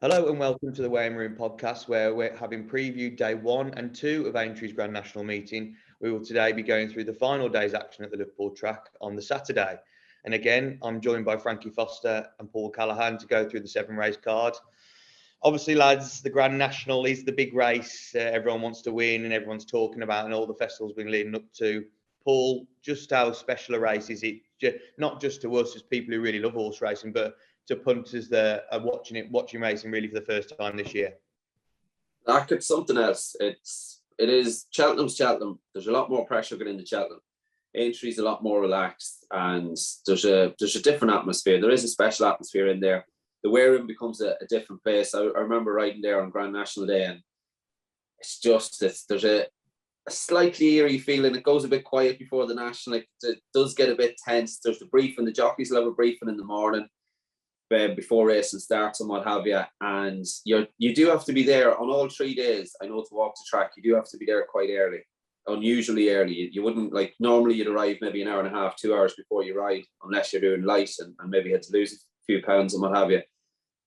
Hello and welcome to the Weighing Room podcast, where we're having previewed day 1 and 2 of Aintree's Grand National meeting. We will today be going through the final day's action at the Liverpool track on the Saturday. And again, I'm joined by Frankie Foster and Paul Callaghan to go through the 7-race card. Obviously, lads, the Grand National is the big race everyone wants to win and everyone's talking about, and all the festivals been leading up to. Paul, just how special a race is it? Not just to us as people who really love horse racing, but to punters that are watching racing really for the first time this year? It's something else. It is Cheltenham's Cheltenham. There's a lot more pressure going into Cheltenham. Aintree's a lot more relaxed, and there's a different atmosphere. There is a special atmosphere in there. The weigh room becomes a different place. I remember riding there on Grand National Day, and there's a slightly eerie feeling. It goes a bit quiet before the national. It does get a bit tense. There's the briefing. The jockeys will have a briefing in the morning before racing starts and what have you, and you do have to be there on all 3 days. I know, to walk the track, you do have to be there quite early, unusually early. You wouldn't, like, normally you'd arrive maybe an hour and a half, 2 hours before you ride, unless you're doing light and maybe had to lose a few pounds and what have you.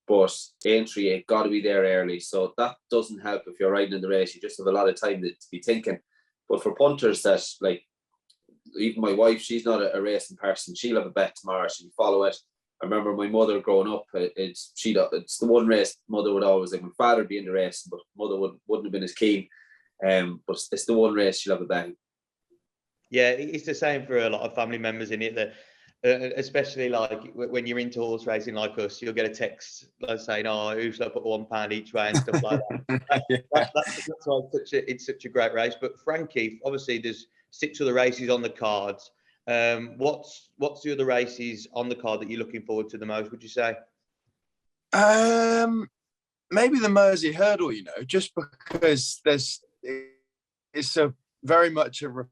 But Aintree, you've got to be there early, so that doesn't help if you're riding in the race. You just have a lot of time to be thinking. But for punters that, like, even my wife, she's not a racing person. She'll have a bet tomorrow, she'll follow it. I remember my mother growing up, it's the one race mother would always, like, my father would be in the race, but mother wouldn't have been as keen. But it's the one race she'll have a bet. Yeah, it's the same for a lot of family members in it, that especially like when you're into horse racing like us, you'll get a text like saying, "Oh, who should I put £1 each way?" and stuff like that. That's why it's such a great race. But Frankie, obviously there's 6 other races on the cards. What's the other races on the card that you're looking forward to the most, would you say? Maybe the Mersey hurdle, just because it's a very much a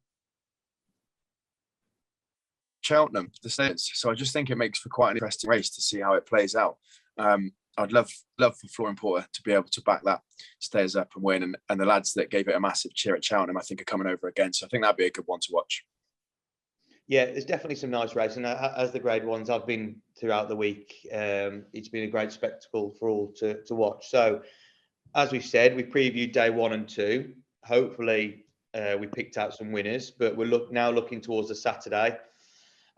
Cheltenham, the States. So I just think it makes for quite an interesting race to see how it plays out. I'd love for Florian Porter to be able to back that, stairs up and win. And the lads that gave it a massive cheer at Cheltenham, I think, are coming over again. So I think that'd be a good one to watch. Yeah, there's definitely some nice racing. As the grade ones I've been throughout the week, it's been a great spectacle for all to watch. So, as we said, we previewed day 1 and 2. Hopefully, we picked out some winners, but we're now looking towards the Saturday.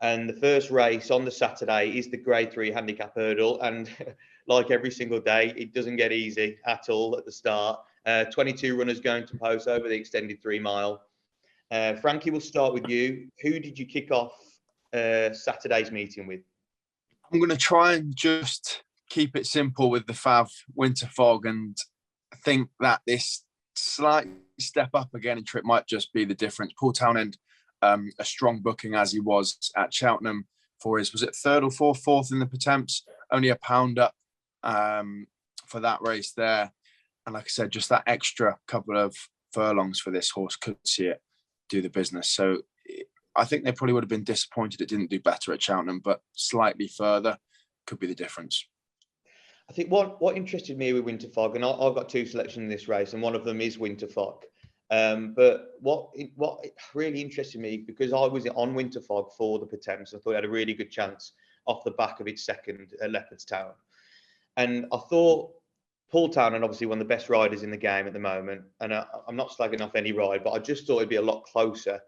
And the first race on the Saturday is the Grade 3 Handicap Hurdle. And like every single day, it doesn't get easy at all at the start. 22 runners going to post over the extended 3 mile. Frankie, we'll start with you. Who did you kick off Saturday's meeting with? I'm going to try and just keep it simple with the Fav Winter Fog, and I think that this slight step up again in trip might just be the difference. Paul Townend, a strong booking as he was at Cheltenham for his, was it 3rd or 4th in the Pertemps, only a pound up for that race there. And like I said, just that extra couple of furlongs for this horse could see it do the business. So I think they probably would have been disappointed it didn't do better at Cheltenham, but slightly further could be the difference. I think what interested me with Winter Fog, and I've got 2 selections in this race, and one of them is Winter Fog. But what really interested me, because I was on Winter Fog for the Pertemps, I thought it had a really good chance off the back of its second at Leopardstown. And I thought Paul Townend, obviously one of the best riders in the game at the moment, and I'm not slagging off any ride, but I just thought it'd be a lot closer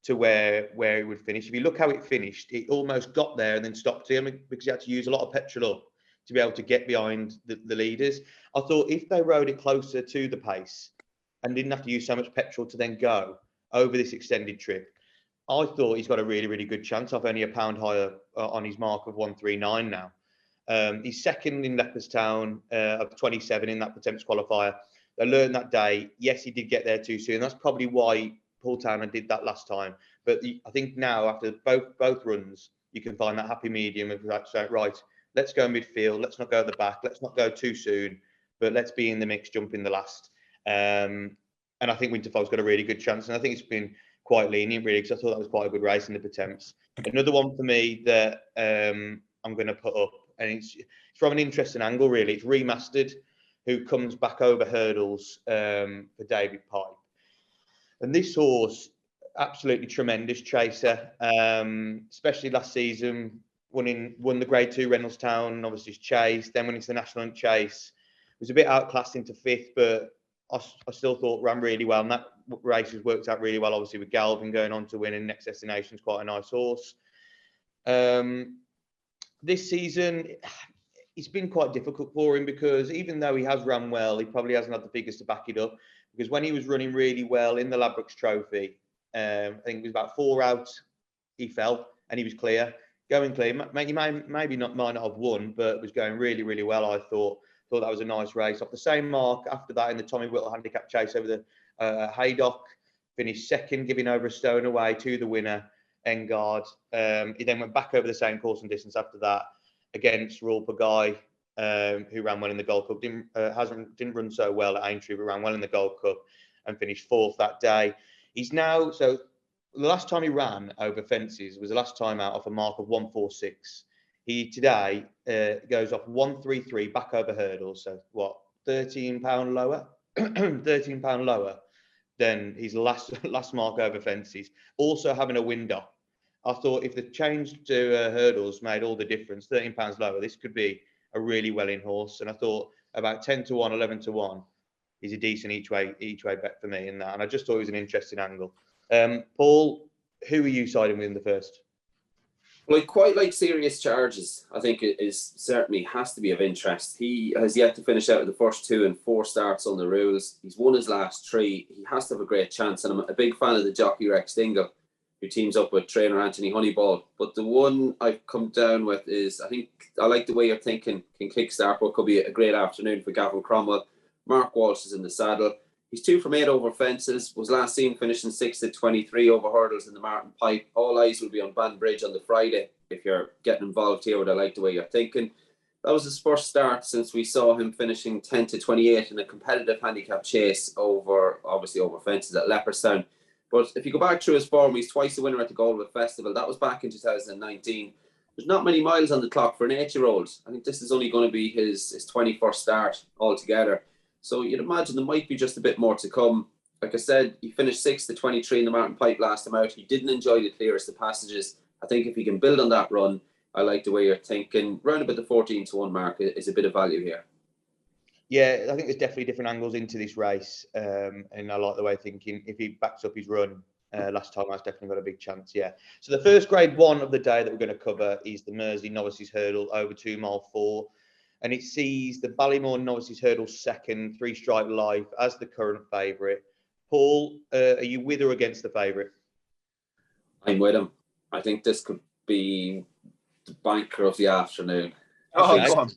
to where it would finish. If you look how it finished, it almost got there and then stopped him because he had to use a lot of petrol up to be able to get behind the leaders. I thought if they rode it closer to the pace and didn't have to use so much petrol to then go over this extended trip, I thought he's got a really, really good chance. I've only a pound higher on his mark of 139 now. He's second in Leopardstown of 27 in that Pertemps qualifier. I learned that day, yes, he did get there too soon. That's probably why Paul Townend did that last time. But I think now, after both runs, you can find that happy medium of right, let's go midfield, let's not go at the back, let's not go too soon, but let's be in the mix, jump in the last. And I think Winter Fog's got a really good chance. And I think it's been quite lenient, really, because I thought that was quite a good race in the Pertemps. Another one for me that I'm going to put up, and it's from an interesting angle, really. It's Remastered, who comes back over hurdles for David Pipe. And this horse, absolutely tremendous chaser, especially last season, won the Grade 2 Reynoldstown, obviously Chase, then went into the National Hunt Chase. Was a bit outclassed into 5th, but I still thought ran really well. And that race has worked out really well, obviously, with Galvin going on to win, and Next Destination's quite a nice horse. This season, it's been quite difficult for him because even though he has run well, he probably hasn't had the figures to back it up. Because when he was running really well in the Ladbrokes Trophy, I think it was about 4 out, he fell and he was clear, going clear. He might not have won, but was going really, really well. I thought that was a nice race. Off the same mark after that in the Tommy Whittle handicap chase over the Haydock, finished second, giving over a stone away to the winner, Engard. He then went back over the same course and distance after that against Royal Pagaille, who ran well in the Gold Cup. Didn't run so well at Aintree, but ran well in the Gold Cup and finished 4th that day. He's now, so the last time he ran over fences was the last time out off a mark of 146. He today goes off 133 back over hurdles. So what, £13 lower? £13 lower than his last mark over fences. Also having a wind up. I thought if the change to hurdles made all the difference, £13 lower, this could be a really well-in horse. And I thought about 10 to 1, 11 to 1 is a decent each way bet for me in that. And I just thought it was an interesting angle. Paul, who are you siding with in the first? Well, I quite like Serious Charges. I think it is certainly has to be of interest. He has yet to finish out of the first 2 and 4 starts on the rules. He's won his last 3. He has to have a great chance. And I'm a big fan of the jockey Rex Dingle, who teams up with trainer Anthony Honeyball. But the one I've come down with is, I think I like the way you're thinking can kickstart what could be a great afternoon for Gavin Cromwell. Mark Walsh is in the saddle. He's 2 from 8 over fences, was last seen finishing 6 at 23 over hurdles in the Martin Pipe. All eyes will be on Banbridge on the Friday if you're getting involved here, but I like the way you're thinking. That was his first start since we saw him finishing 10 to 28 in a competitive handicap chase over fences at Leopardstown. But if you go back through his form, he's twice a winner at the Galway Festival. That was back in 2019. There's not many miles on the clock for an 8-year-old. I think this is only going to be his 21st start altogether. So you'd imagine there might be just a bit more to come. Like I said, he finished 6 to 23 in the Martin Pipe last time out. He didn't enjoy the clearest of passages. I think if he can build on that run, I like the way you're thinking. Round about the 14 to 1 mark is a bit of value here. Yeah, I think there's definitely different angles into this race. And I like the way thinking. If he backs up his run last time, that's definitely got a big chance, yeah. So the first grade 1 of the day that we're going to cover is the Mersey Novices Hurdle over 2 mile 4. And it sees the Ballymore Novices Hurdle second, 3 Stripe Life as the current favourite. Paul, are you with or against the favourite? I'm with him. I think this could be the banker of the afternoon. Oh, go on.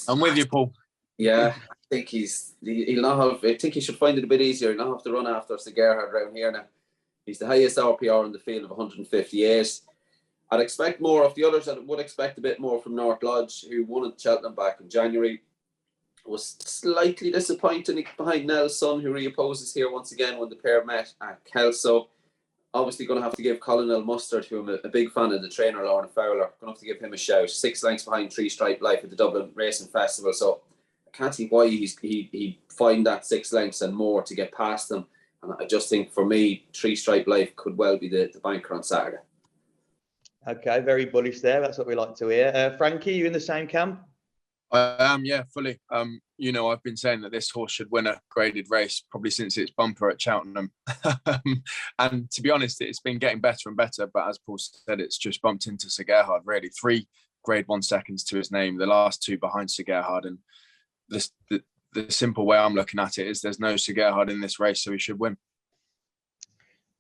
I'm with you, Paul. Yeah, I think he'll not have. I think he should find it a bit easier. He'll not have to run after Gerhard around here now. He's the highest RPR in the field of 158. I'd expect more of the others. I would expect a bit more from North Lodge, who won at Cheltenham back in January. Was slightly disappointing behind Nelson, who reopposes here once again when the pair met at Kelso. Obviously going to have to give Colonel Mustard, who I'm a big fan of, the trainer Lauren Fowler, going to have to give him a shout. 6 lengths behind 3 Stripe Life at the Dublin Racing Festival. So I can't see why he find that 6 lengths and more to get past them. And I just think for me, 3 Stripe Life could well be the banker on Saturday. Okay, very bullish there. That's what we like to hear. Frankie, you in the same camp? I am, yeah, fully. I've been saying that this horse should win a graded race probably since its bumper at Cheltenham. And to be honest, it's been getting better and better. But as Paul said, it's just bumped into Sir Gerhard, really. 3 grade 1 seconds to his name, the last 2 behind Sir Gerhard. And the simple way I'm looking at it is there's no Sir Gerhard in this race, so he should win.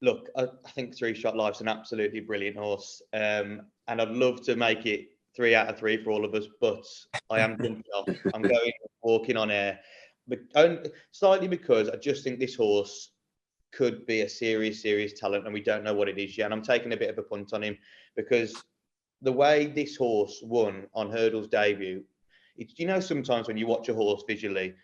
Look, I think 3 Shot Life's an absolutely brilliant horse. And I'd love to make it 3 out of 3 for all of us, but I am jumping off. I'm walking on air, but slightly because I just think this horse could be a serious talent, and we don't know what it is yet. And I'm taking a bit of a punt on him because the way this horse won on Hurdle's debut, sometimes when you watch a horse visually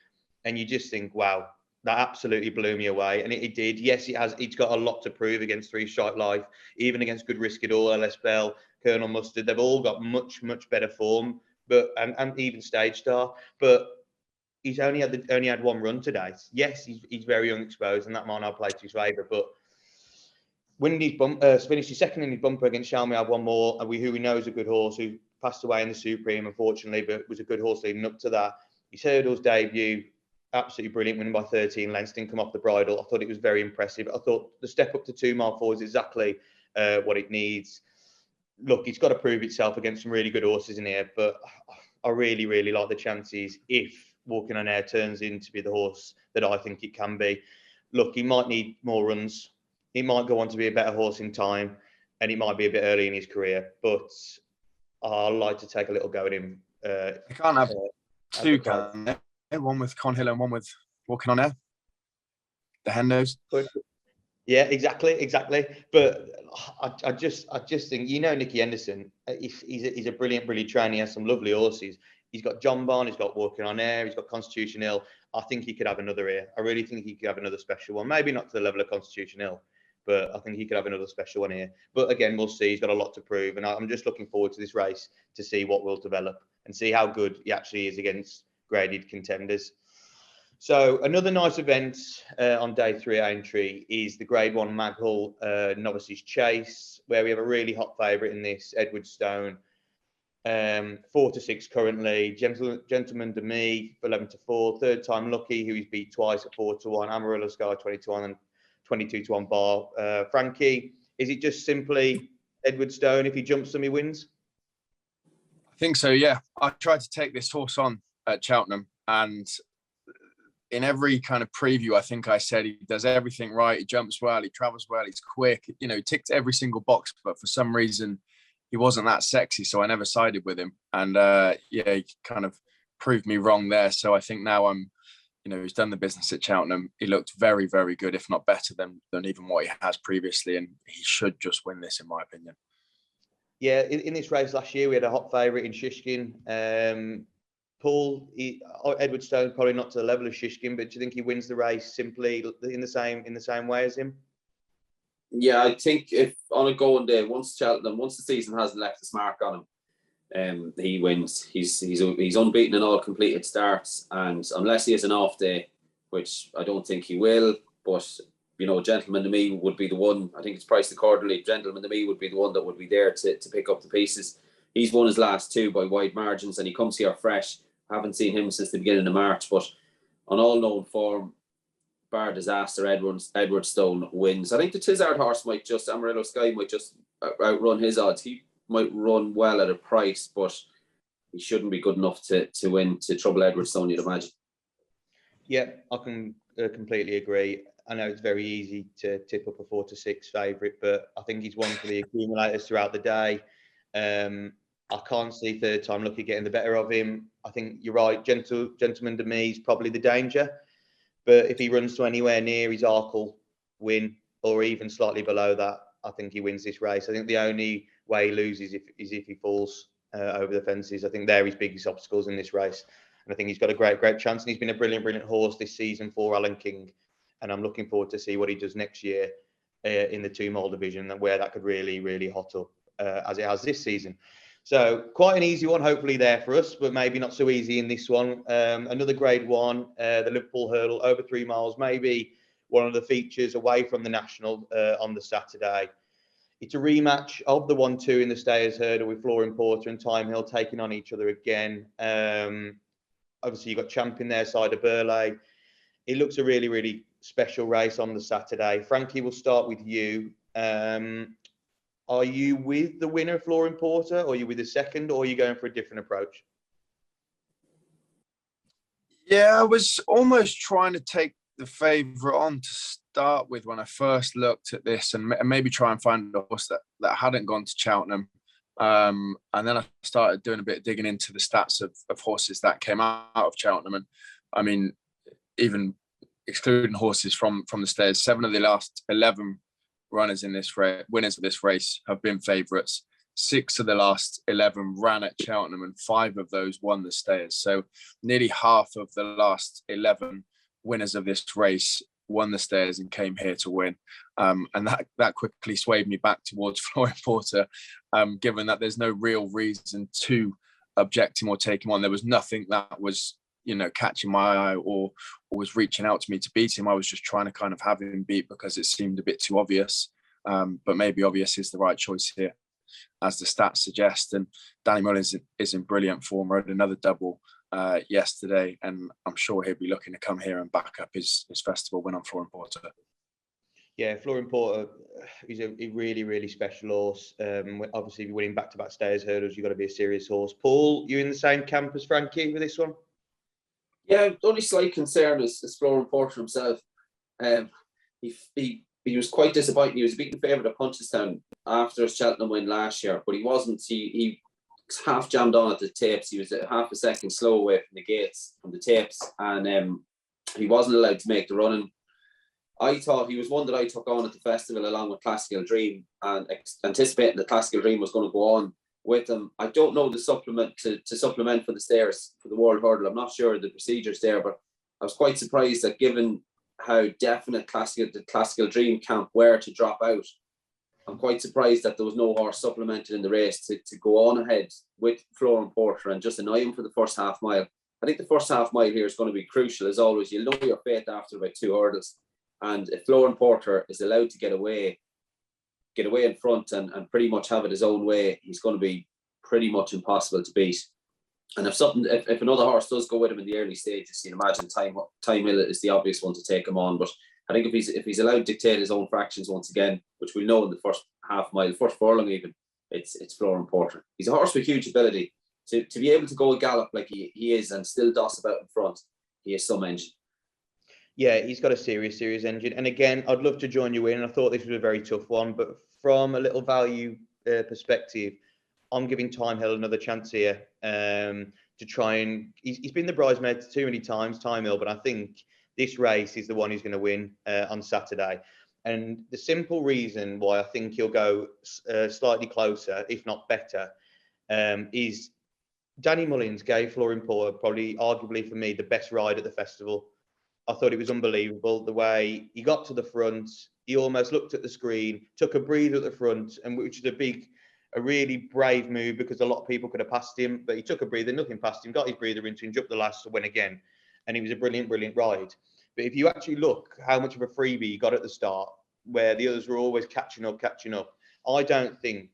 and you just think, wow, that absolutely blew me away. And it did. Yes, it's got a lot to prove against 3 Stripe Life, even against Good Risk It All, LS Bell, Colonel Mustard. They've all got much better form, but and even Stage Star. But he's only had 1 run today. Yes, he's very unexposed, and that might not play to his favour. But winning his finished his second in his bumper against Shall We Have One More, who we know is a good horse, who passed away in the Supreme, unfortunately, but was a good horse leading up to that. His hurdles debut, absolutely brilliant, winning by 13 lengths, didn't come off the bridle. I thought it was very impressive. I thought the step up to 2 mile 4 is exactly what it needs. Look, it's got to prove itself against some really good horses in here, but I really, really like the chances if Walking on Air turns in to be the horse that I think it can be. Look, he might need more runs. He might go on to be a better horse in time, and he might be a bit early in his career, but I like to take a little go at him. You can't have two, can you? One with Con Hill and one with Walking on Air. The hen nose. Yeah, exactly. But I just think, Nicky Henderson, he's a brilliant trainer. He has some lovely horses. He's got John Barn, he's got Walking on Air, he's got Constitution Hill. I think he could have another here. I really think he could have another special one. Maybe not to the level of Constitution Hill, but I think he could have another special one here. But again, we'll see. He's got a lot to prove. And I'm just looking forward to this race to see what will develop and see how good he actually is against graded contenders. So another nice event on day 3 at Aintree is the Grade 1 Maghull Novices Chase, where we have a really hot favourite in this, Edward Stone. 4-6 currently. Gentleman de Me, 11-4. Third Time Lucky, who he's beat twice at 4-1. Amarillo Sky, 20-1 and 22-1 bar. Frankie, is it just simply Edward Stone? If he jumps them, he wins? I think so, yeah. I tried to take this horse on at Cheltenham, and in every kind of preview, I think I said he does everything right. He jumps well, he travels well, he's quick. He ticked every single box, but for some reason, he wasn't that sexy, so I never sided with him. And he kind of proved me wrong there. So I think now he's done the business at Cheltenham. He looked very, very good, if not better than even what he has previously, and he should just win this, in my opinion. Yeah, in this race last year, we had a hot favourite in Shishkin. Paul, Edward Stone probably not to the level of Shishkin, but do you think he wins the race simply in the same way as him? Yeah, I think if on a going day, once the season hasn't left its mark on him, he wins. He's unbeaten in all completed starts, and unless he has an off day, which I don't think he will, but Gentleman to Me would be the one. I think it's priced accordingly. Gentleman to Me would be the one that would be there to pick up the pieces. He's won his last 2 by wide margins, and he comes here fresh. I haven't seen him since the beginning of March, but on all known form, bar disaster, Edward Stone wins. I think the Tizard horse Amarillo Sky might just outrun his odds. He might run well at a price, but he shouldn't be good enough to win, to trouble Edward Stone, you'd imagine. Yeah, I can completely agree. I know it's very easy to tip up a 4-6 favourite, but I think he's one for the accumulators throughout the day. I can't see Third Time Lucky getting the better of him. I think you're right. Gentleman to Me is probably the danger. But if he runs to anywhere near his Arkle win, or even slightly below that, I think he wins this race. I think the only way he loses is if he falls over the fences. I think they're his biggest obstacles in this race. And I think he's got a great chance. And he's been a brilliant horse this season for Alan King. And I'm looking forward to see what he does next year in the 2 mile division, and where that could really, really hot up as it has this season. So quite an easy one, hopefully there for us, but maybe not so easy in this one. Another Grade 1, the Liverpool Hurdle, over 3 miles, maybe one of the features away from the National on the Saturday. It's a rematch of the 1-2 in the Stayers Hurdle with Flooring Porter and Time Hill taking on each other again. Obviously, you've got champion there, side of Burley. It looks a really, really special race on the Saturday. Frankie, we'll start with you. Are you with the winner, Flooring Porter, or are you with the second, or are you going for a different approach? Yeah, I was almost trying to take the favourite on to start with when I first looked at this, and maybe try and find a horse that hadn't gone to Cheltenham. And then I started doing a bit of digging into the stats of horses that came out of Cheltenham. And I mean, even excluding horses from the Stayers, 7 of the last 11 runners in this race, winners of this race, have been favourites. 6 of the last 11 ran at Cheltenham, and 5 of those won the Stayers. So nearly half of the last 11 winners of this race won the Stayers and came here to win. And that quickly swayed me back towards Flooring Porter, given that there's no real reason to object him or take him on. There was nothing that was catching my eye or was reaching out to me to beat him. I was just trying to kind of have him beat because it seemed a bit too obvious. But maybe obvious is the right choice here. as the stats suggest. And Danny Mullins is in brilliant form. Rode another double yesterday, and I'm sure he'll be looking to come here and back up his festival win on Flooring Porter. Yeah, Flooring Porter is a really, really special horse. Obviously, winning back-to-back stayers hurdles, you've got to be a serious horse. Paul, you in the same camp as Frankie with this one? Yeah, the only slight concern is Flooring Porter himself. He was quite disappointing. He was a beaten favourite at Punchestown after his Cheltenham win last year, but he wasn't. He was half jammed on at the tapes. He was half a second slow away from the gates, from the tapes, and he wasn't allowed to make the running. I thought he was one that I took on at the festival along with Classical Dream, and anticipating that Classical Dream was going to go on with him. I don't know the supplement to supplement for the stairs for the World Hurdle. I'm not sure the procedures there, but I was quite surprised that given how definite the Classical Dream camp were to drop out, I'm quite surprised that there was no horse supplemented in the race to go on ahead with Flooring Porter and just annoy him for the first half mile. I think the first half mile here is going to be crucial. As always, you'll know your fate after about 2 hurdles. And if Flooring Porter is allowed to get away in front and pretty much have it his own way, he's going to be pretty much impossible to beat. And if another horse does go with him in the early stages, you'd imagine Time Hill is the obvious one to take him on. But I think if he's allowed to dictate his own fractions once again, which we'll know in the first half mile, first furlong even, it's Flooring Porter. He's a horse with huge ability to be able to go a gallop like he is and still doss about in front. He has some engine. Yeah, he's got a serious engine. And again, I'd love to join you in. I thought this was a very tough one, but from a little value perspective, I'm giving Time Hill another chance here to try and... He's been the bridesmaid too many times, Time Hill, but I think this race is the one he's going to win on Saturday. And the simple reason why I think he'll go slightly closer, if not better, is Danny Mullins gave Flooring Porter probably, arguably for me, the best ride at the festival. I thought it was unbelievable the way he got to the front. He almost looked at the screen, took a breather at the front, and which is a really brave move because a lot of people could have passed him, but he took a breather, nothing past him, got his breather into him, jumped the last, went again, and it was a brilliant ride. But if you actually look how much of a freebie he got at the start, where the others were always catching up, I don't think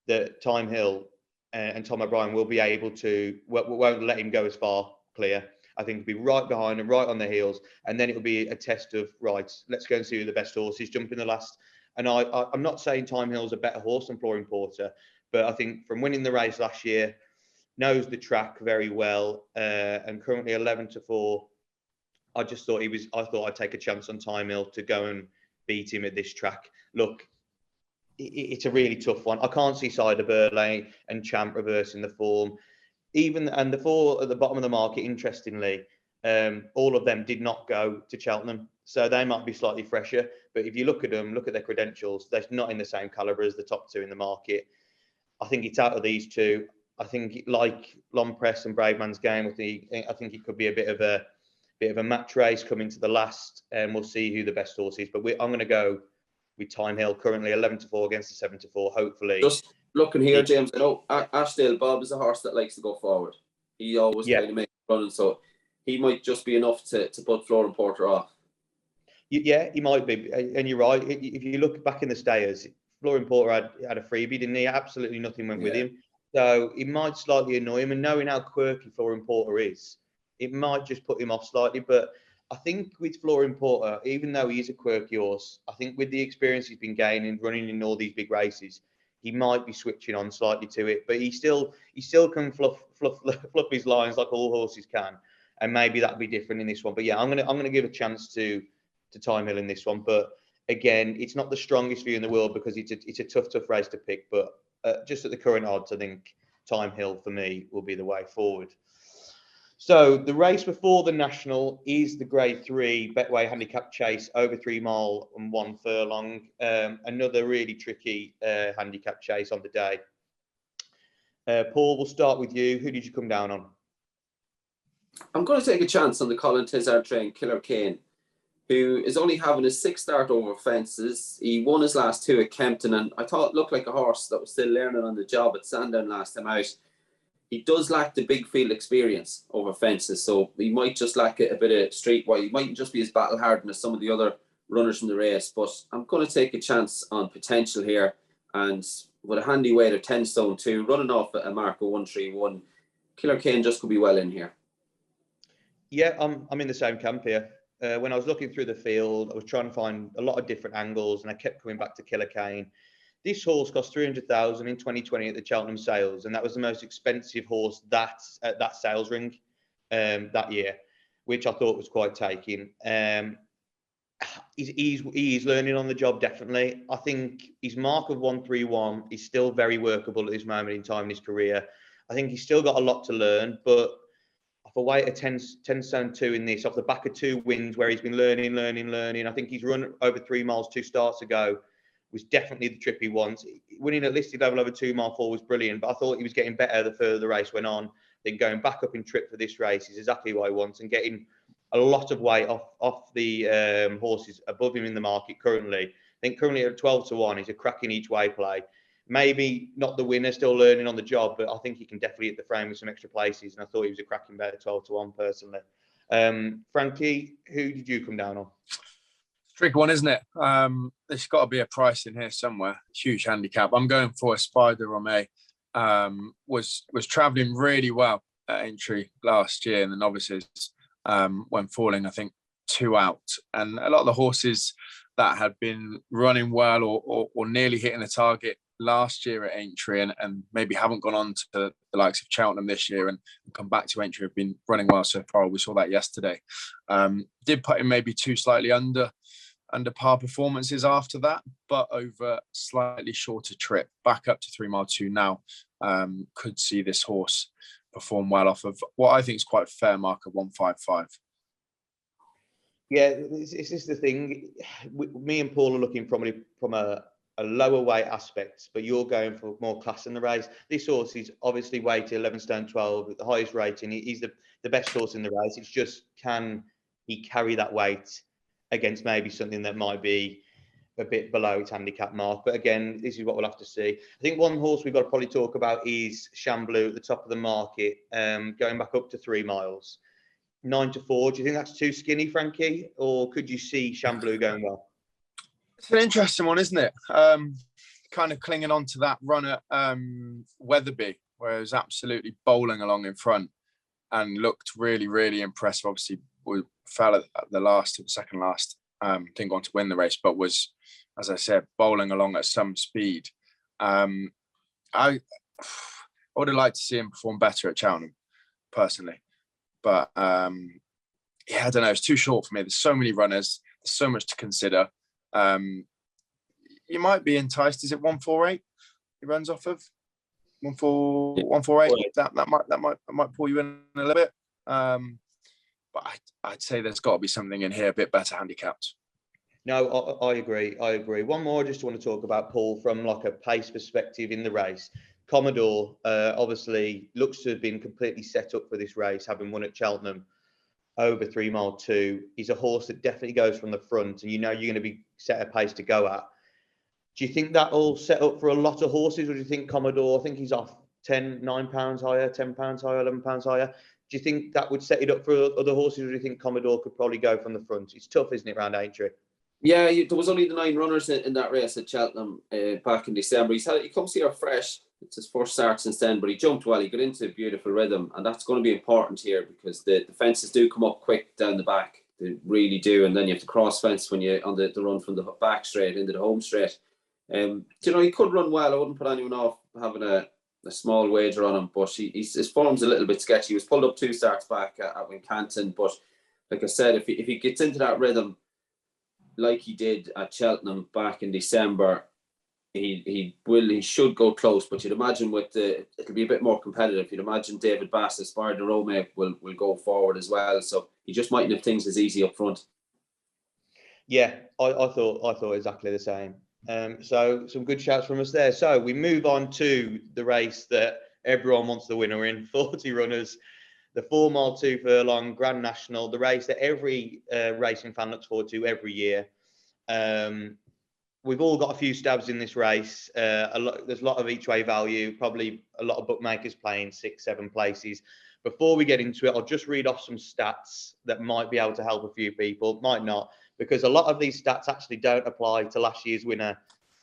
that Time Hill and Tom O'Brien will be able to, won't let him go as far clear. I think it'll be right behind and right on the heels, and then it'll be a test of, right, let's go and see who the best horse is, jump in the last. And I'm not saying Time Hill's a better horse than Flooring Porter, but I think from winning the race last year, knows the track very well, and currently 11-4. I thought I'd take a chance on Time Hill to go and beat him at this track. Look, it's a really tough one. I can't see Cider Burley and Champ reversing the form. And the 4 at the bottom of the market, interestingly, all of them did not go to Cheltenham, so they might be slightly fresher. But if you look at them, look at their credentials, they're not in the same calibre as the top 2 in the market. I think it's out of these 2. I think like Long Press and Brave Man's Game, I think it could be a bit of a match race coming to the last, and we'll see who the best horse is. But I'm going to go with Time Hill, currently 11-4 against the 7-4. Hopefully. Just looking here, James, I know Ashdale Bob is a horse that likes to go forward. He always kind of makes running, so he might just be enough to put Flooring Porter off. Yeah, he might be, and you're right. If you look back in the stayers, Flooring Porter had a freebie, didn't he? Absolutely nothing went with him, so it might slightly annoy him. And knowing how quirky Flooring Porter is, it might just put him off slightly. But I think with Flooring Porter, even though he is a quirky horse, I think with the experience he's been gaining, running in all these big races, he might be switching on slightly to it. But he still can fluff his lines like all horses can, and maybe that'll be different in this one. But yeah, I'm gonna give a chance to Time Hill in this one. But again, it's not the strongest view in the world because it's a tough race to pick. But just at the current odds, I think Time Hill for me will be the way forward. So the race before the National is the Grade 3 Betway Handicap Chase over 3 mile and 1 furlong. Another really tricky handicap chase on the day. Paul, we'll start with you. Who did you come down on? I'm going to take a chance on the Colin Tizard train, Killer Kane, who is only having his 6th start over fences. He won his last 2 at Kempton, and I thought it looked like a horse that was still learning on the job at Sandown last time out. He does lack the big field experience over fences, so he might just lack a bit of street wide. He mightn't just be as battle hardened as some of the other runners from the race, but I'm going to take a chance on potential here, and with a handy weight of 10 stone 2, running off a mark of 131. Killer Kane just could be well in here. Yeah, I'm in the same camp here. When I was looking through the field, I was trying to find a lot of different angles, and I kept coming back to Killer Kane. This horse cost 300,000 in 2020 at the Cheltenham sales, and that was the most expensive horse at that sales ring that year, which I thought was quite taking. He's learning on the job, definitely. I think his mark of 131 is still very workable at this moment in time in his career. I think he's still got a lot to learn, but off a weight of 10 stone 2 in this, off the back of 2 wins where he's been learning. I think he's run over 3 miles 2 starts ago, was definitely the trip he wants. Winning at listed level over 2 mile 4 was brilliant, but I thought he was getting better the further the race went on. I think going back up in trip for this race is exactly what he wants, and getting a lot of weight off the horses above him in the market currently. I think currently at 12 to 1, he's a cracking each way play. Maybe not the winner, still learning on the job, but I think he can definitely hit the frame with some extra places. And I thought he was a cracking bet at 12 to 1 personally. Frankie, who did you come down on? Tricky one, isn't it? There's got to be a price in here somewhere. Huge handicap. I'm going for a Spider Rome. Was travelling really well at Aintree last year in the Novices, when falling, I think, 2 out. And a lot of the horses that had been running well or nearly hitting the target last year at Aintree and maybe haven't gone on to the likes of Cheltenham this year and come back to Aintree have been running well so far. We saw that yesterday. Did put in maybe 2 slightly under par performances after that, but over slightly shorter trip, back up to 3 mile 2 now. Could see this horse perform well off of what I think is quite a fair mark of 155. Yeah, this is the thing. Me and Paul are looking probably from a lower weight aspect, but you're going for more class in the race. This horse is obviously weighted 11 stone 12 with the highest rating. He's the best horse in the race. It's just, can he carry that weight against maybe something that might be a bit below its handicap mark? But again, this is what we'll have to see. I think one horse we've got to probably talk about is Shamblu at the top of the market, going back up to 3 miles. 9 to 4. Do you think that's too skinny, Frankie? Or could you see Shamblu going well? It's an interesting one, isn't it? Kind of clinging on to that run at Wetherby, where it was absolutely bowling along in front and looked really, really impressive. Obviously, we fell at the second last. Didn't go on to win the race, but was, as I said, bowling along at some speed. I would have liked to see him perform better at Cheltenham, personally. But yeah, I don't know. It's too short for me. There's so many runners. There's so much to consider. You might be enticed. Is it 148? He runs off of 148. That might pull you in a little bit. But I'd say there's got to be something in here a bit better handicapped. No, I agree. One more I just want to talk about, Paul, from like a pace perspective in the race. Commodore obviously looks to have been completely set up for this race, having won at Cheltenham over 3 mile 2. He's a horse that definitely goes from the front, and you know you're going to be set a pace to go at. Do you think that all set up for a lot of horses, or do you think Commodore, I think he's off 9 pounds higher, 10 pounds higher, 11 pounds higher? Do you think that would set it up for other horses, or do you think Commodore could probably go from the front? It's tough, isn't it, around Aintree? Yeah, there was only the 9 runners in that race at Cheltenham back in December. He comes here fresh. It's his first start since then, but he jumped well. He got into a beautiful rhythm, and that's going to be important here because the fences do come up quick down the back. They really do, and then you have to cross fence when you're on the run from the back straight into the home straight. He could run well. I wouldn't put anyone off having a small wager on him, but his form's a little bit sketchy. He was pulled up 2 starts back at Wincanton, but like I said, if he gets into that rhythm like he did at Cheltenham back in December, he should go close. But you'd imagine it'll be a bit more competitive. You'd imagine David Bass, Spider Rome will go forward as well. So he just mightn't have things as easy up front. Yeah, I thought exactly the same. So some good shouts from us there. So we move on to the race that everyone wants the winner in, 40 runners, the 4 mile 2 furlong Grand National, the race that every racing fan looks forward to every year. We've all got a few stabs in this race. There's a lot of each way value, probably a lot of bookmakers playing 6, 7 places. Before we get into it, I'll just read off some stats that might be able to help a few people, might not, because a lot of these stats actually don't apply to last year's winner.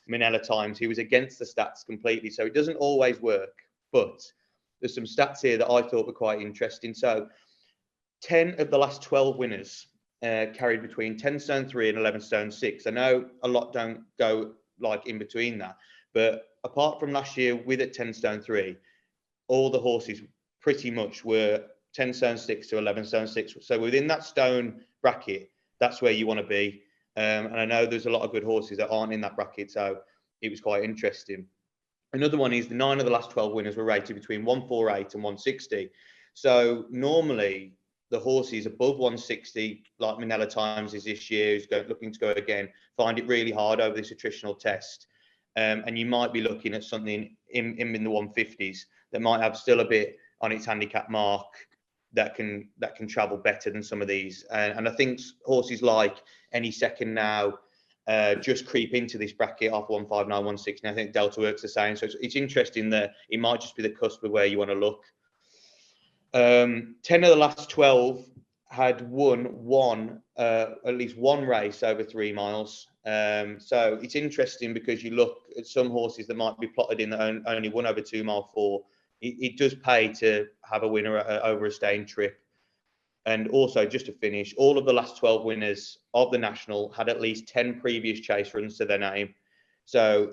Minella times. He was against the stats completely. So it doesn't always work. But there's some stats here that I thought were quite interesting. So 10 of the last 12 winners carried between 10 stone 3 and 11 stone 6. I know a lot don't go like in between that. But apart from last year with at 10 stone 3, all the horses pretty much were 10 stone 6 to 11 stone 6. So within that stone bracket, that's where you want to be. And I know there's a lot of good horses that aren't in that bracket. So it was quite interesting. Another one is the 9 of the last 12 winners were rated between 148 and 160. So normally the horses above 160, like Minella Times is this year, who's looking to go again, find it really hard over this attritional test. And you might be looking at something in the 150s that might have still a bit on its handicap mark that can travel better than some of these. And I think horses like Any Second Now just creep into this bracket off 159, 160. And I think Delta Works the same. So it's interesting that it might just be the cusp of where you want to look. 10 of the last 12 had won at least one race over 3 miles. So it's interesting because you look at some horses that might be plotted in that only won over 2 mile 4. It does pay to have a winner over a staying trip. And also, just to finish, all of the last 12 winners of the National had at least 10 previous chase runs to their name. So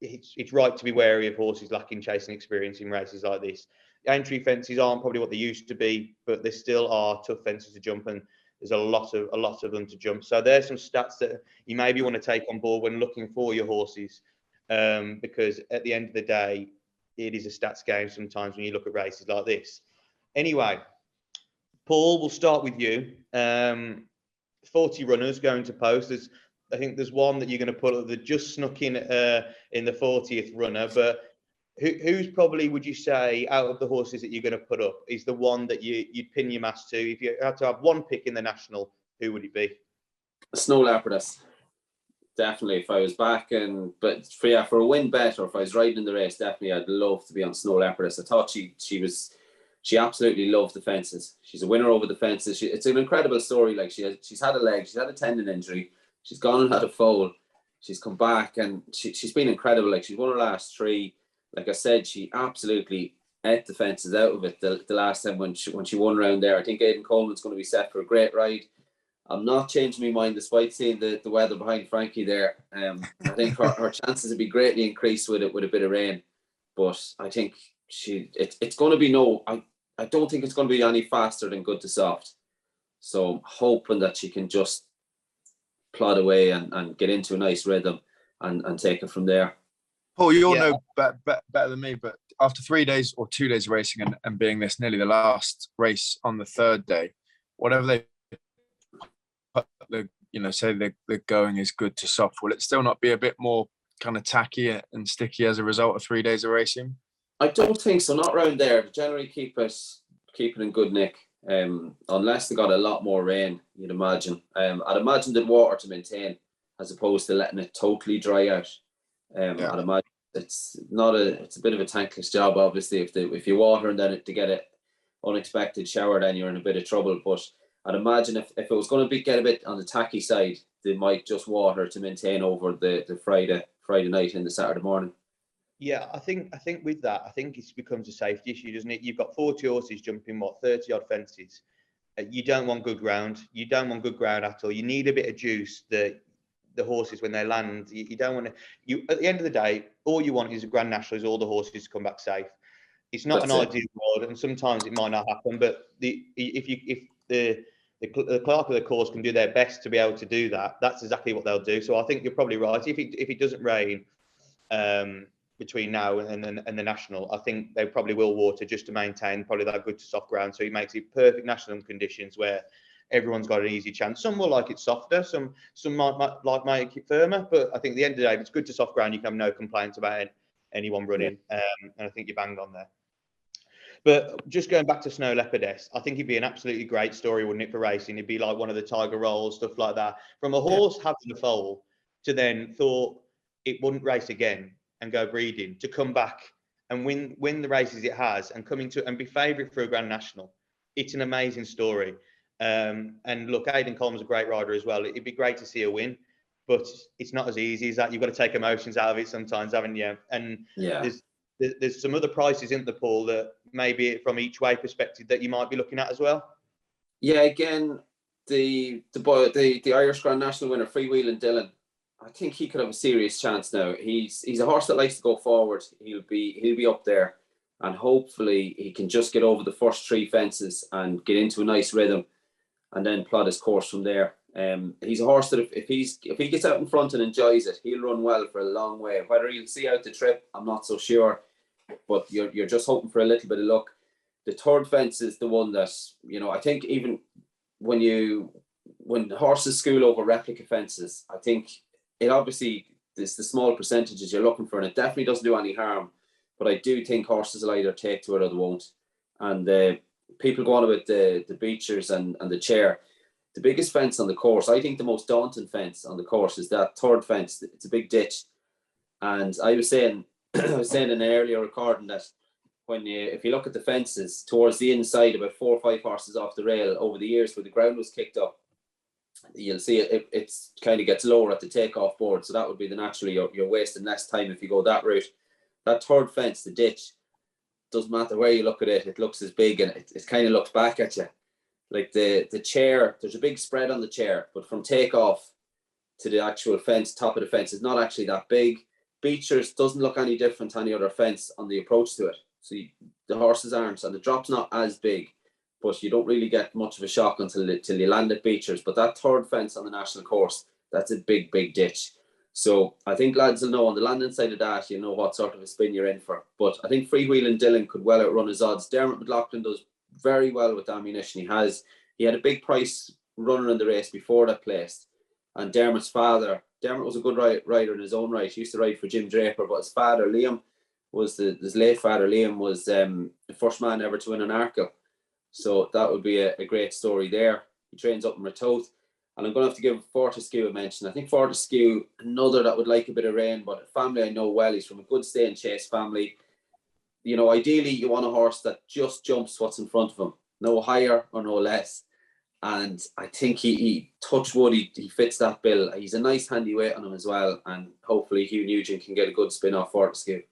it's right to be wary of horses lacking chasing experience in races like this. Aintree fences aren't probably what they used to be, but they still are tough fences to jump, and there's a lot of them to jump. So there's some stats that you maybe want to take on board when looking for your horses, because at the end of the day, it is a stats game sometimes when you look at races like this. Anyway, Paul, we'll start with you. 40 runners going to post. I think there's one that you're going to put that just snuck in the 40th runner, but who's probably, would you say, out of the horses that you're going to put up, is the one that you'd pin your mass to? If you had to have one pick in the National, who would it be? Snow Leopardess. Definitely, if I was back but for a win bet, or if I was riding in the race, definitely I'd love to be on Snow Leopardess. I thought she absolutely loved the fences. She's a winner over the fences. It's an incredible story. Like she's had a leg, she's had a tendon injury, she's gone and had a foal, she's come back, and she's been incredible. Like she's won her last 3. Like I said, she absolutely ate the fences out of it the last time when she won around there. I think Aidan Coleman's going to be set for a great ride. I'm not changing my mind despite seeing the weather behind Frankie there. I think her chances would be greatly increased with a bit of rain. But I think it's going to be I don't think it's going to be any faster than Good to Soft. So I'm hoping that she can just plod away and get into a nice rhythm and take it from there. Paul, you'll know better than me, but after 3 days or 2 days racing and being this nearly the last race on the third day, whatever they put say the going is Good to Soft, will it still not be a bit more kind of tacky and sticky as a result of 3 days of racing? I don't think so. Not around there. They generally keep it in good nick, unless they got a lot more rain. You'd imagine. I'd imagine that water to maintain, as opposed to letting it totally dry out. I'd imagine it's a bit of a thankless job. Obviously, if you water and then to get an unexpected shower, then you're in a bit of trouble. But I'd imagine if it was going to get a bit on the tacky side, they might just water to maintain over the Friday night and the Saturday morning. Yeah, I think with that, I think it becomes a safety issue, doesn't it? You've got 40 horses jumping 30 odd fences. You don't want good ground. You don't want good ground at all. You need a bit of juice that the horses, when they land, you don't want to. At the end of the day, all you want is a Grand National, is all the horses to come back safe. It's not ideal world, and sometimes it might not happen. But if the clerk of the course can do their best to be able to do that, that's exactly what they'll do. So I think you're probably right. If it doesn't rain between now and the National, I think they probably will water just to maintain probably that Good to Soft ground. So it makes it perfect National conditions where everyone's got an easy chance. Some will like it softer, some might like make it firmer. But I think at the end of the day, if it's Good to Soft ground, you can have no complaints about anyone running. And I think you banged on there. But just going back to Snow Leopardess, I think it'd be an absolutely great story, wouldn't it, for racing? It'd be like one of the Tiger Rolls, stuff like that. From a horse having a foal to then thought it wouldn't race again and go breeding, to come back and win the races it has and come into and be favourite for a Grand National. It's an amazing story. And look, Aidan Coleman's a great rider as well. It'd be great to see a win. but it's not as easy as that. You've got to take emotions out of it sometimes, haven't you? And Yeah. there's some other prices in the pool that maybe from each way perspective that you might be looking at as well. Yeah, again, the Irish Grand National winner, Freewheeling Dylan, I think he could have a serious chance now. He's a horse that likes to go forward. He'll be up there, and hopefully he can just get over the first 3 fences and get into a nice rhythm, and then plot his course from there. He's a horse that if he gets out in front and enjoys it, he'll run well for a long way. Whether he'll see out the trip, I'm not so sure, but you're just hoping for a little bit of luck. The third fence is the one that, I think even when horses school over replica fences, I think it obviously is the small percentages you're looking for, and it definitely doesn't do any harm. But I do think horses will either take to it or they won't. And people go on about the Beechers and the Chair. The biggest fence on the course, I think the most daunting fence on the course is that third fence. It's a big ditch. And I was saying in an earlier recording that if you look at the fences towards the inside, about 4 or 5 horses off the rail over the years where the ground was kicked up, you'll see it's kind of gets lower at the takeoff board. So that would be the naturally you're wasting less time if you go that route. That third fence, the ditch, doesn't matter where you look at it, it looks as big, and it kind of looks back at you. Like the Chair, there's a big spread on the Chair, but from takeoff to the actual fence, top of the fence, is not actually that big. Beechers doesn't look any different to any other fence on the approach to it. So the horses aren't, and the drop's not as big, but you don't really get much of a shock until you land at Beechers. But that third fence on the national course, that's a big, big ditch. So I think lads will know on the landing side of that, you know what sort of a spin you're in for. But I think Freewheeling Dylan could well outrun his odds. Darren Mclaughlin does very well with ammunition. He had a big price runner in the race before that placed. And Dermot's father, Dermot was a good rider in his own right. He used to ride for Jim Draper, but his father, Liam, his late father, Liam, was the first man ever to win an Arkle. So that would be a great story there. He trains up in Ratoath. And I'm going to have to give Fortescue a mention. I think Fortescue, another that would like a bit of rain, but a family I know well. He's from a good stay and chase family. Ideally, you want a horse that just jumps what's in front of him. No higher or no less. And I think he touch wood, he fits that bill. He's a nice handy weight on him as well. And hopefully Hugh Nugent can get a good spin off Fortescue.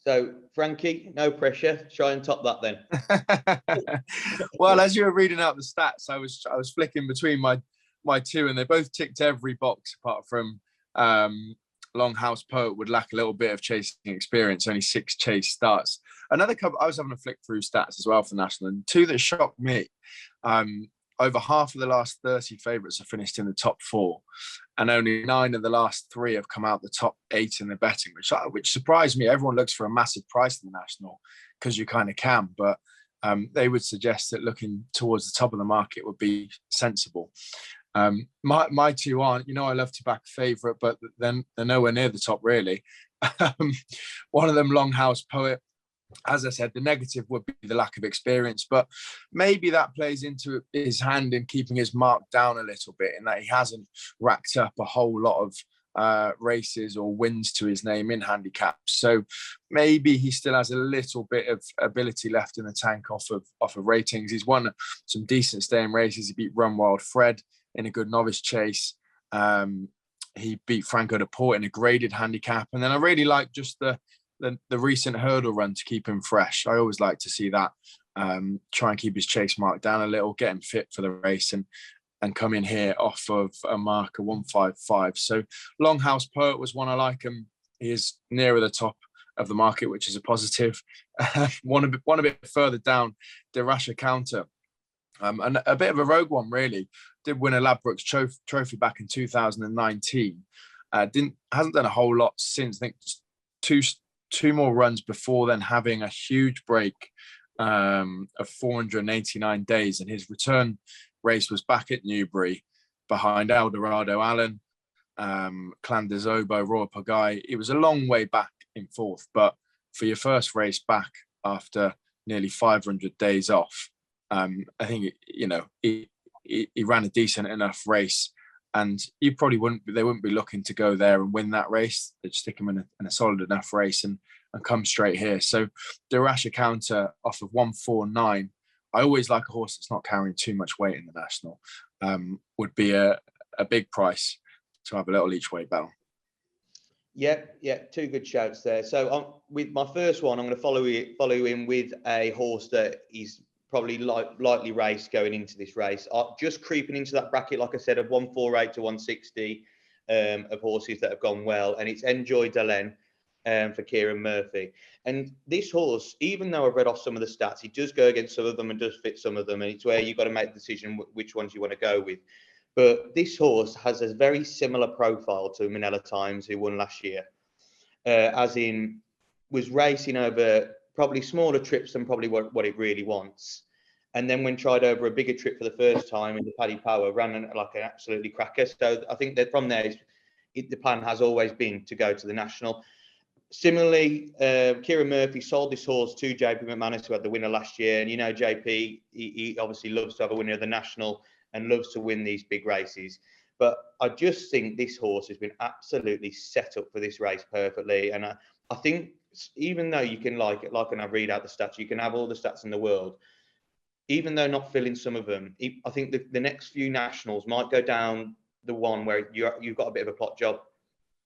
So, Frankie, no pressure. Try and top that then. Well, as you were reading out the stats, I was flicking between my two, and they both ticked every box apart from Longhouse Poet would lack a little bit of chasing experience, only 6 chase starts. Another couple, I was having a flick through stats as well for National, and 2 that shocked me. Over half of the last 30 favourites have finished in the top 4, and only 9 of the last 3 have come out the top 8 in the betting, which surprised me. Everyone looks for a massive price in the National because you kind of can, but they would suggest that looking towards the top of the market would be sensible. My 2 aren't. I love to back a favourite, but then they're nowhere near the top really. One of them, Longhouse Poet. As I said, the negative would be the lack of experience, but maybe that plays into his hand in keeping his mark down a little bit, in that he hasn't racked up a whole lot of races or wins to his name in handicaps. So maybe he still has a little bit of ability left in the tank off of ratings. He's won some decent staying races. He beat Run Wild Fred in a good novice chase. He beat Franco de Port in a graded handicap, and then I really like just the recent hurdle run to keep him fresh. I always like to see that. Try and keep his chase mark down a little, get him fit for the race, and come in here off of a marker 155. So Longhouse Poet was one I like him. He is nearer the top of the market, which is a positive. one a bit further down, Derasha Counter. And a bit of a rogue one, really. Did win a Ladbrokes trophy back in 2019. Hasn't done a whole lot since. I think two more runs before then, having a huge break of 489 days, and his return race was back at Newbury behind Eldorado Allen, Clan de Zobo, Royal Pagaille. It was a long way back in 4th, but for your first race back after nearly 500 days off, I think he ran a decent enough race. And they wouldn't be looking to go there and win that race. They'd stick him in a solid enough race and come straight here. So the Rasher Counter off of 149. I always like a horse that's not carrying too much weight in the National. Would be a big price to have a little each way battle. Yeah, two good shouts there. So with my first one, I'm going to follow in with a horse that is probably lightly raced going into this race. Just creeping into that bracket, like I said, of 148 to 160 of horses that have gone well, and it's Enjoy Delen for Kieran Murphy. And this horse, even though I've read off some of the stats, he does go against some of them and does fit some of them, and it's where you've got to make the decision which ones you want to go with. But this horse has a very similar profile to Minella Times, who won last year, as in was racing over probably smaller trips than probably what it really wants. And then when tried over a bigger trip for the first time in the Paddy Power, ran like an absolutely cracker. So I think that from there, the plan has always been to go to the National. Similarly, Kieran Murphy sold this horse to JP McManus, who had the winner last year. And, you know, JP, he obviously loves to have a winner of the National and loves to win these big races. But I just think this horse has been absolutely set up for this race perfectly. And I think even though you can like and I read out the stats, you can have all the stats in the world. Even though not filling some of them, I think the next few Nationals might go down the one where you've got a bit of a plot job.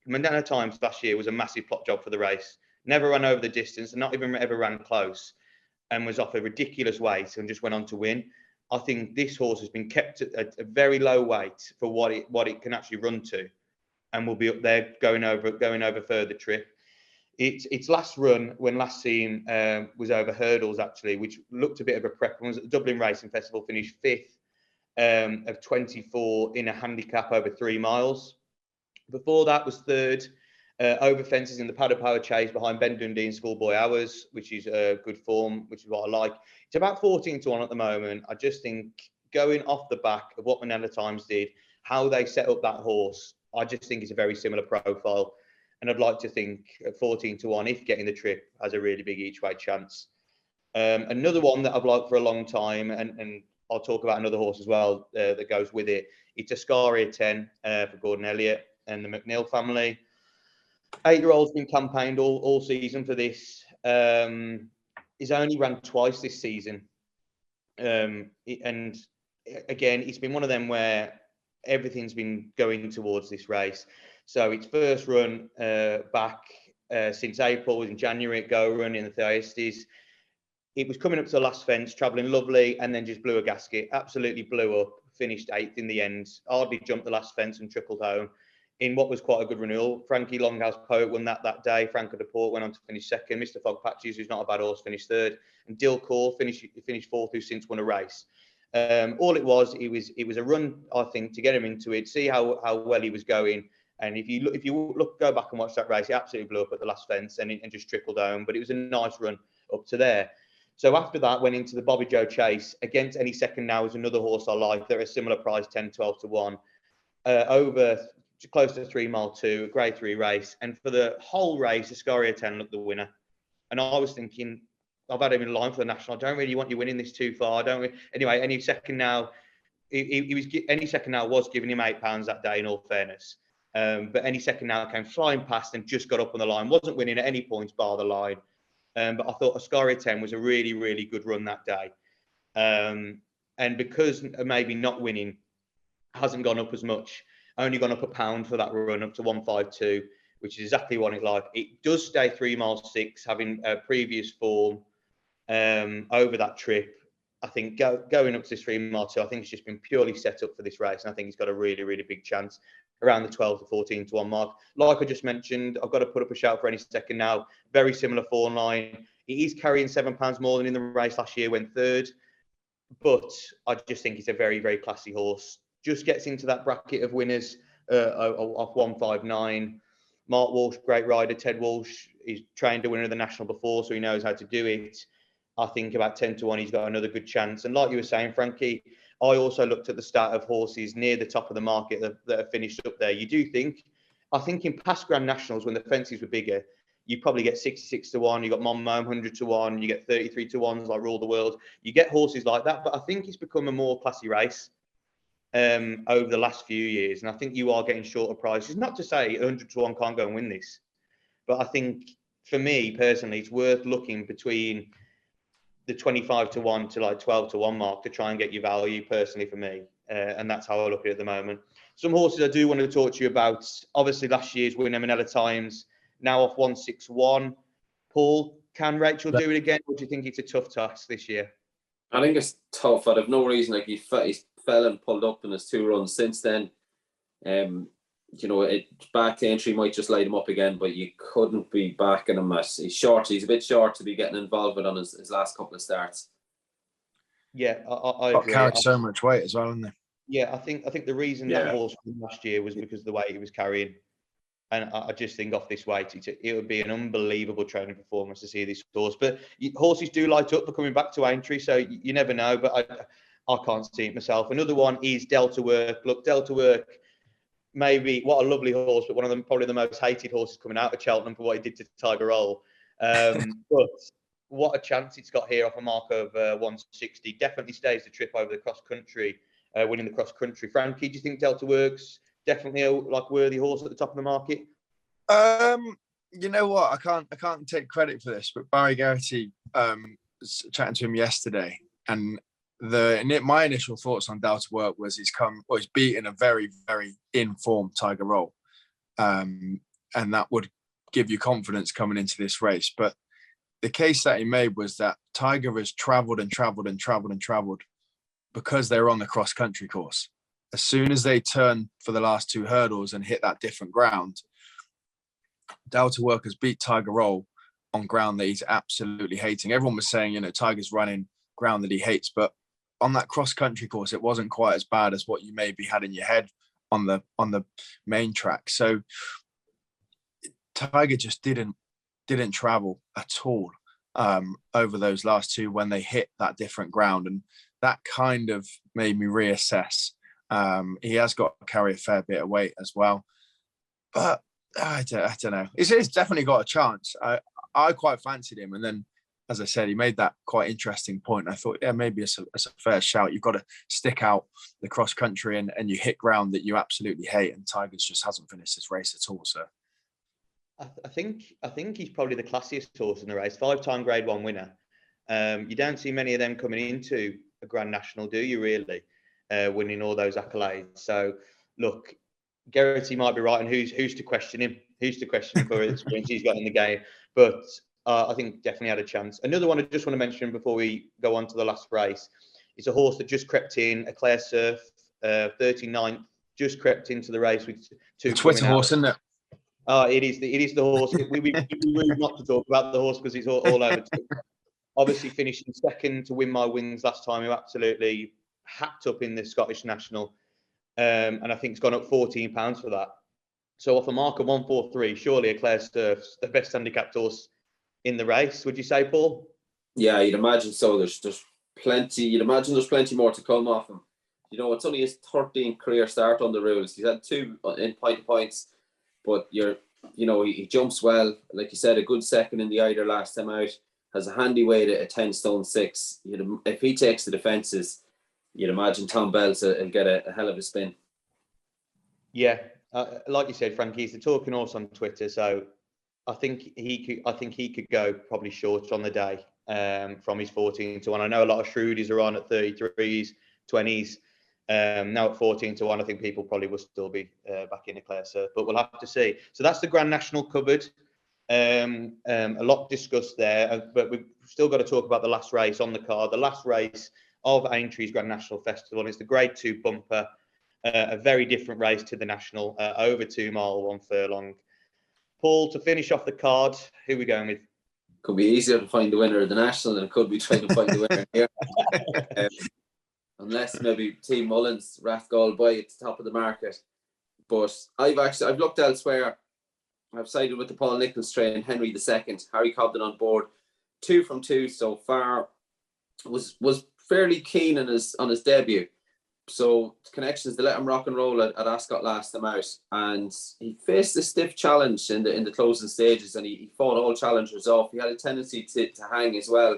Minella Times last year was a massive plot job for the race. Never ran over the distance and not even ever ran close, and was off a ridiculous weight and just went on to win. I think this horse has been kept at a very low weight for what it can actually run to, and will be up there going over further trip. Its last run, when last seen, was over hurdles actually, which looked a bit of a prep. It was at the Dublin Racing Festival, finished 5th of 24 in a handicap over 3 miles. Before that was 3rd over fences in the Paddy Power Chase behind Ben Dundee and Schoolboy Hours, which is good form, which is what I like. It's about 14 to 1 at the moment. I just think going off the back of what Minella Times did, how they set up that horse, I just think it's a very similar profile. And I'd like to think at 14 to 1, if getting the trip, has a really big each way chance. Another one that I've liked for a long time, and I'll talk about another horse as well that goes with it. It's Ascaria 10 for Gordon Elliott and the McNeil family. 8-year-old's been campaigned all season for this. He's only ran twice this season. And again, it's been one of them where everything's been going towards this race. So its first run back since April was in January at Go Run in the Thyestes. It was coming up to the last fence, travelling lovely, and then just blew a gasket. Absolutely blew up, finished 8th in the end. Hardly jumped the last fence and trickled home in what was quite a good renewal. Frankie Longhouse Poet won that day. Franco de Port went on to finish 2nd. Mr. Fog Patches, who's not a bad horse, finished 3rd. And Dill Core finished 4th, who's since won a race. All it was a run, I think, to get him into it, see how well he was going. And if you go back and watch that race, he absolutely blew up at the last fence and just trickled home. But it was a nice run up to there. So after that, went into the Bobby Joe Chase. Against Any Second Now is another horse I like. They're a similar price, 10, 12 to 1. Over close to 3 mile 2, a grade 3 race. And for the whole race, Ascaria 10 looked the winner. And I was thinking, I've had him in line for the National. I don't really want you winning this too far. Anyway, Any Second Now, Any Second Now was giving him £8 that day, in all fairness. But Any Second Now came flying past and just got up on the line. Wasn't winning at any points bar the line. But I thought Ascaria 10 was a really, really good run that day. And because maybe not winning hasn't gone up as much, only gone up £1 for that run, up to 152, which is exactly what it like. It does stay 3 miles 6, having a previous form over that trip. I think going up to this 3 mile 2, I think it's just been purely set up for this race. And I think he's got a really, really big chance around the 12 to 14 to 1 mark. Like I just mentioned, I've got to put up a shout for Any Second Now. Very similar form line. He is carrying £7 more than in the race last year, went 3rd. But I just think he's a very, very classy horse. Just gets into that bracket of winners off 159. Mark Walsh, great rider. Ted Walsh, he's trained a winner of the National before, so he knows how to do it. I think about 10 to 1, he's got another good chance. And like you were saying, Frankie, I also looked at the start of horses near the top of the market that have finished up there. You do think, I think in past Grand Nationals, when the fences were bigger, you probably get 66 to 1, you got Mon Mome 100 to 1, you get 33 to 1s like Rule the World. You get horses like that, but I think it's become a more classy race over the last few years. And I think you are getting shorter prices. Not to say 100 to 1 can't go and win this, but I think for me personally, it's worth looking between the 25 to 1 to like 12 to 1 mark to try and get your value personally for me. And that's how I look at it at the moment. Some horses I do want to talk to you about. Obviously, last year's winner, Manila Times, now off 161. Paul, can Rachel do it again, or do you think it's a tough task this year? I think it's tough. I have no reason. Like he fell and pulled up in his 2 runs since then. Back to Aintree might just light him up again, but you couldn't be backing him. He's short. He's a bit short to be getting involved with on his last couple of starts. Yeah, I agree. Carried so much weight as well, isn't it? Yeah, I think the reason that horse won last year was because of the weight he was carrying. And I just think off this weight, it would be an unbelievable training performance to see this horse. But horses do light up for coming back to Aintree, so you never know. But I can't see it myself. Another one is Delta Work. Look, Delta Work, maybe what a lovely horse, but one of them probably the most hated horses coming out of Cheltenham for what he did to Tiger Roll. But what a chance it's got here off a mark of 160. Definitely stays the trip over the cross country, winning the cross country. Frankie, do you think Delta Works definitely a worthy horse at the top of the market? You know what? I can't take credit for this, but Barry Geraghty, chatting to him yesterday, and my initial thoughts on Delta Work was he's beaten a very, very informed Tiger Roll, and that would give you confidence coming into this race. But the case that he made was that Tiger has travelled because they're on the cross country course. As soon as they turn for the last 2 hurdles and hit that different ground, Delta Work has beat Tiger Roll on ground that he's absolutely hating. Everyone was saying, Tiger's running ground that he hates, but on that cross country course, it wasn't quite as bad as what you maybe had in your head on the main track. So Tiger just didn't travel at all over those last 2 when they hit that different ground, and that kind of made me reassess. He has got to carry a fair bit of weight as well, but I don't know. It's definitely got a chance. I quite fancied him, and then, as I said, he made that quite interesting point. I thought, maybe it's a fair shout. You've got to stick out the cross country and you hit ground that you absolutely hate, and Tigers just hasn't finished this race at all. So, I think he's probably the classiest horse in the race. 5-time Grade 1 winner. You don't see many of them coming into a Grand National, do you? Really, winning all those accolades. So, look, Geraghty might be right, and who's to question him? Who's to question him for the experience he's got in the game? But I think definitely had a chance. Another one I just want to mention before we go on to the last race is a horse that just crept in, a Claire Surf, 39th, just crept into the race with 2 Twitter horse, isn't it? It is the horse. We move not to talk about the horse because it's all over. Obviously, finishing second to Win My Wings last time, who absolutely hacked up in the Scottish National. And I think it's gone up £14 for that. So off a mark of 143, surely a Claire Surf's the best handicapped horse in the race. Would you say, Paul? Yeah, you'd imagine so. There's plenty. You'd imagine there's plenty more to come off him. It's only his 13th career start on the rules. He's had 2 in points, but he jumps well. Like you said, a good second in the Eider last time out. Has a handy weight at 10 stone 6. If he takes the defences, you'd imagine Tom Bell's will get a hell of a spin. Yeah, like you said, Frankie, he's the talking horse on Twitter, so I think he could go probably short on the day from his 14 to 1. I know a lot of Shrewdies are on at 33s, 20s. Now at 14 to 1, I think people probably will still be back in a Claire Surf, but we'll have to see. So that's the Grand National covered. A lot discussed there, but we've still got to talk about the last race on the card. The last race of Aintree's Grand National Festival. It's the Grade 2 bumper, a very different race to the National, over 2 mile, 1 furlong. Paul, to finish off the card, who are we going with? Could be easier to find the winner of the National than it could be trying to find the winner here. Unless maybe Team Mullins, Rathgall Boy at the top of the market. But I've looked elsewhere. I've sided with the Paul Nichols train, Henry II, Harry Cobden on board, 2 from 2 so far. Was fairly keen on his debut. So connections to let him rock and roll at Ascot last time out, and he faced a stiff challenge in the closing stages, and he fought all challengers off. He had a tendency to hang as well.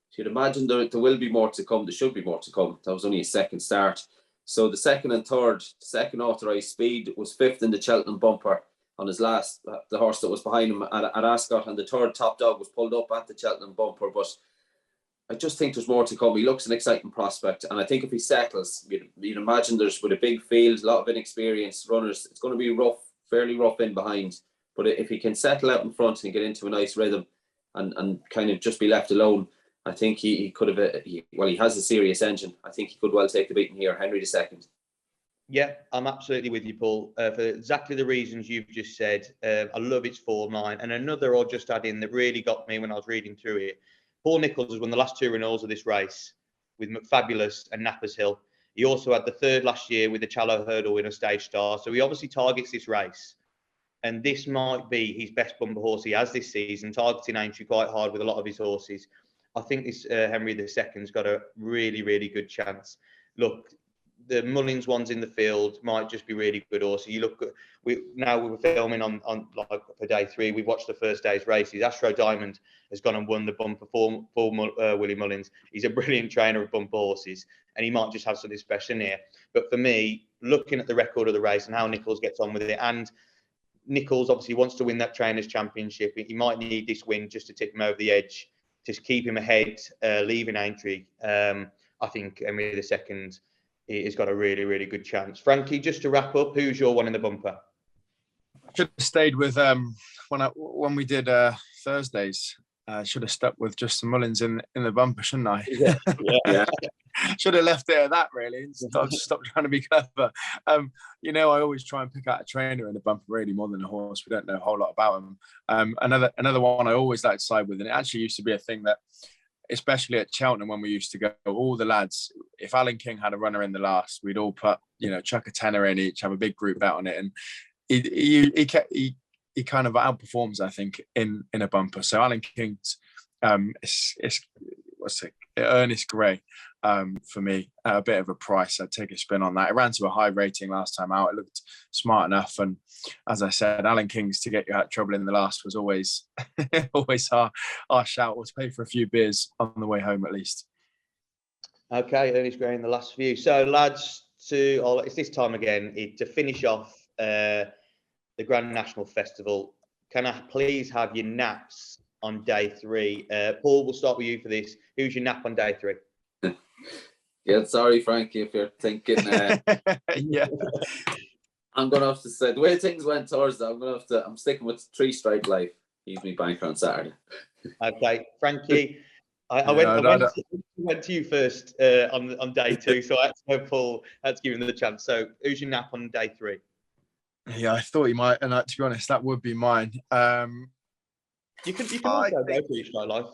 So you'd imagine there will be more to come. There should be more to come. That was only his second start. So the second and third, second authorised speed was 5th in the Cheltenham bumper on his last, the horse that was behind him at Ascot, and the third Top Dog was pulled up at the Cheltenham bumper, but I just think there's more to come. He looks an exciting prospect, and I think if he settles, you'd imagine with a big field, a lot of inexperienced runners, it's going to be rough, fairly rough in behind. But if he can settle out in front and get into a nice rhythm, and kind of just be left alone, I think he could have. He has a serious engine. I think he could well take the beating here, Henry II. Yeah, I'm absolutely with you, Paul, for exactly the reasons you've just said. I love its form line. And another I'll just add in that really got me when I was reading through it. Paul Nicholls has won the last 2 renewals of this race with McFabulous and Nappers Hill. He also had the 3rd last year with the Challow Hurdle winner Stage Star. So he obviously targets this race. And this might be his best bumper horse he has this season, targeting Aintree quite hard with a lot of his horses. I think this Henry II's got a really, really good chance. Look, the Mullins ones in the field might just be really good horses. You look, we were filming on like for day 3. We watched the first day's races. Astro Diamond has gone and won the bumper for Willie Mullins. He's a brilliant trainer of bumper horses, and he might just have something special in here. But for me, looking at the record of the race and how Nicholls gets on with it, and Nicholls obviously wants to win that Trainers' Championship. He might need this win just to tip him over the edge, just keep him ahead, leaving Aintree. I think Henry II has got a really, really good chance. Frankie, just to wrap up, who's your one in the bumper? Should have stayed with when we did Thursdays. Should have stuck with just some Mullins in the bumper, shouldn't I? Yeah. Should have left it at that, really, and stop trying to be clever. I always try and pick out a trainer in the bumper really more than a horse. We don't know a whole lot about him. Another one I always like to side with, and it actually used to be a thing that, especially at Cheltenham when we used to go, all the lads, if Alan King had a runner in the last, we'd all put, chuck a tenner in each, have a big group bet on it, and he kind of outperforms, I think, in a bumper. So Alan King's Ernest Gray, for me, a bit of a price. I'd take a spin on that. It ran to a high rating last time out. It looked smart enough, and as I said, Alan King's to get you out of trouble in the last was always our shout, or to pay for a few beers on the way home at least. Okay, Ernest Gray in the last few. So lads, it's this time again to finish off the Grand National Festival. Can I please have your naps on day 3? Paul, we'll start with you for this. Who's your nap on day 3? Yeah, sorry, Frankie, if you're thinking. Yeah. I'm going to have to say, the way things went Thursday, I'm sticking with 3 Stripe Life. He's me banker on Saturday. Okay, Frankie. I went to you first on day 2, so I had to go Paul. I had to give him the chance. So who's your nap on day 3? Yeah, I thought you might, and to be honest, that would be mine. You can also go for your Stripe Life.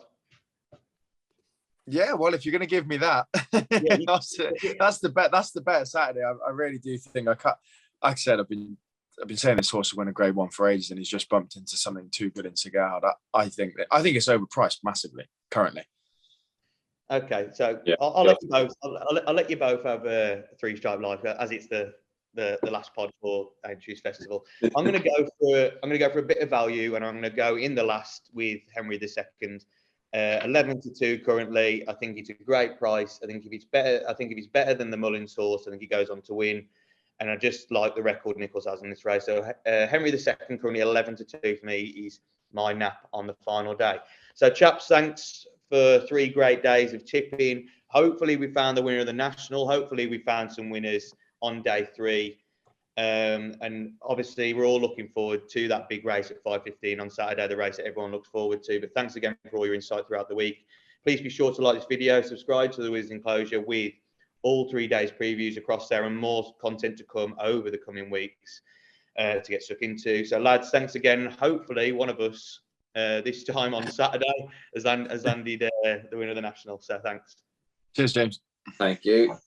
Yeah, well, if you're going to give me that, that's the bet. That's the bet Saturday. I really do think like I said, I've been saying this horse will win a Grade 1 for ages, and he's just bumped into something too good in Cigar. I think it's overpriced massively currently. Okay, so yeah, I'll let you both. I'll let you both have 3 Stripe Life as it's the last pod for Aintree's Festival. I'm going to go for a bit of value, and I'm going to go in the last with Henry II. 11-2 currently. I think it's a great price. I think if it's better than the Mullins horse, I think he goes on to win. And I just like the record Nicholls has in this race. So Henry II currently 11-2 for me. He's my nap on the final day. So chaps, thanks for 3 great days of tipping. Hopefully we found the winner of the National. Hopefully we found some winners on day 3. And obviously we're all looking forward to that big race at 5:15 on Saturday, the race that everyone looks forward to. But thanks again for all your insight throughout the week. Please be sure to like this video, subscribe to the Wiz Enclosure with all 3 days previews across there and more content to come over the coming weeks to get stuck into. So lads, thanks again. Hopefully one of us this time on Saturday as Andy the winner of the National. So thanks. Cheers, James. Thank you.